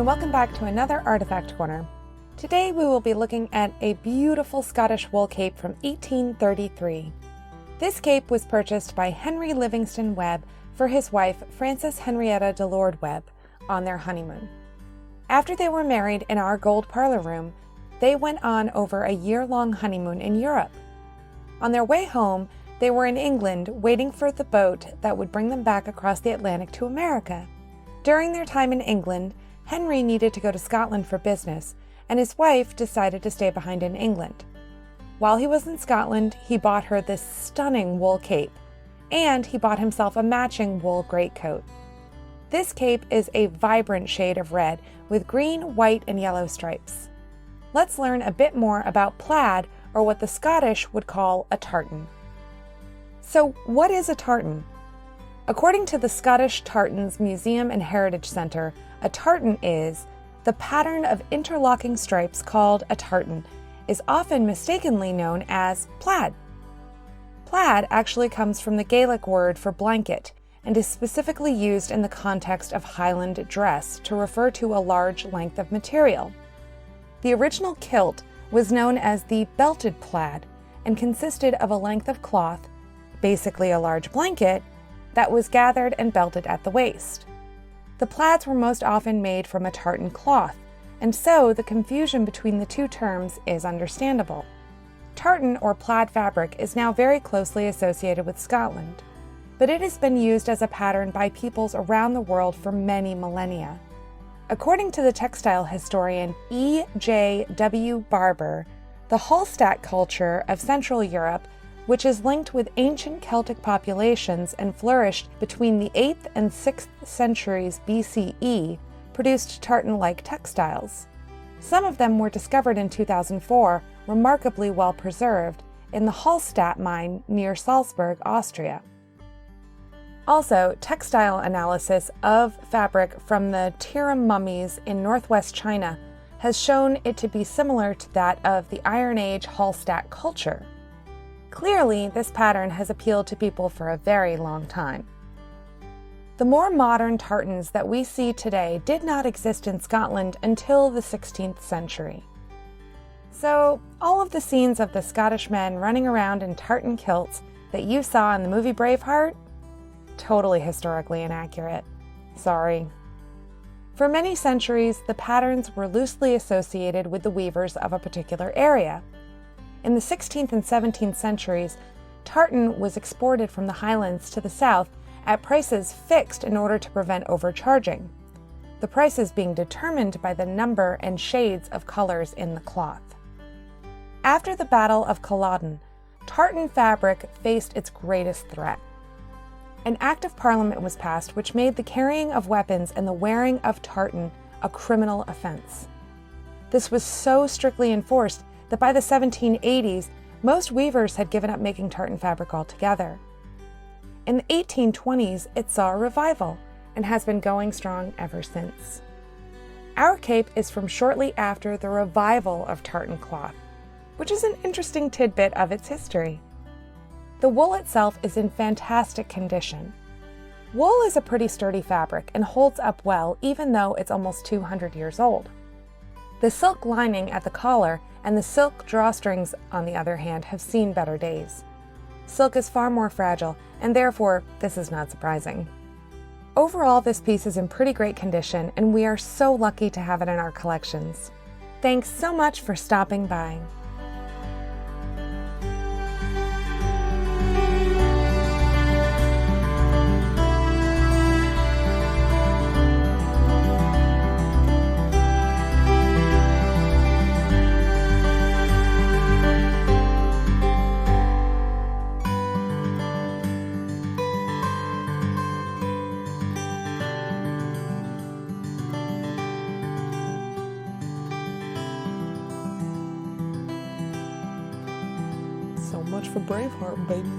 welcome back to another Artifact Corner. Today we will be looking at a beautiful Scottish wool cape from 1833. This cape was purchased by Henry Livingston Webb for his wife Frances Henrietta Delord Webb on their honeymoon. After they were married in our gold parlor room, they went on over a year-long honeymoon in Europe. On their way home, they were in England waiting for the boat that would bring them back across the Atlantic to America. During their time in England, Henry needed to go to Scotland for business, and his wife decided to stay behind in England. While he was in Scotland, he bought her this stunning wool cape, and he bought himself a matching wool greatcoat. This cape is a vibrant shade of red with green, white, and yellow stripes. Let's learn a bit more about plaid, or what the Scottish would call a tartan. So, what is a tartan? According to the Scottish Tartans Museum and Heritage Centre, a tartan is the pattern of interlocking stripes called a tartan, is often mistakenly known as plaid. Plaid actually comes from the Gaelic word for blanket and is specifically used in the context of Highland dress to refer to a large length of material. The original kilt was known as the belted plaid and consisted of a length of cloth, basically a large blanket, that was gathered and belted at the waist. The plaids were most often made from a tartan cloth, and so the confusion between the two terms is understandable. Tartan or plaid fabric is now very closely associated with Scotland, but it has been used as a pattern by peoples around the world for many millennia. According to the textile historian E. J. W. Barber, the Hallstatt culture of Central Europe, which is linked with ancient Celtic populations and flourished between the 8th and 6th centuries BCE, produced tartan-like textiles. Some of them were discovered in 2004, remarkably well preserved, in the Hallstatt mine near Salzburg, Austria. Also, textile analysis of fabric from the Tiram mummies in northwest China has shown it to be similar to that of the Iron Age Hallstatt culture. Clearly, this pattern has appealed to people for a very long time. The more modern tartans that we see today did not exist in Scotland until the 16th century. So, all of the scenes of the Scottish men running around in tartan kilts that you saw in the movie Braveheart? Totally historically inaccurate. Sorry. For many centuries, the patterns were loosely associated with the weavers of a particular area. In the 16th and 17th centuries, tartan was exported from the Highlands to the south at prices fixed in order to prevent overcharging, the prices being determined by the number and shades of colors in the cloth. After the Battle of Culloden, tartan fabric faced its greatest threat. An Act of Parliament was passed which made the carrying of weapons and the wearing of tartan a criminal offense. This was so strictly enforced that by the 1780s, most weavers had given up making tartan fabric altogether. In the 1820s, it saw a revival and has been going strong ever since. Our cape is from shortly after the revival of tartan cloth, which is an interesting tidbit of its history. The wool itself is in fantastic condition. Wool is a pretty sturdy fabric and holds up well even though it's almost 200 years old. The silk lining at the collar and the silk drawstrings, on the other hand, have seen better days. Silk is far more fragile, and therefore, this is not surprising. Overall, this piece is in pretty great condition, and we are so lucky to have it in our collections. Thanks so much for stopping by. So much for Braveheart, baby.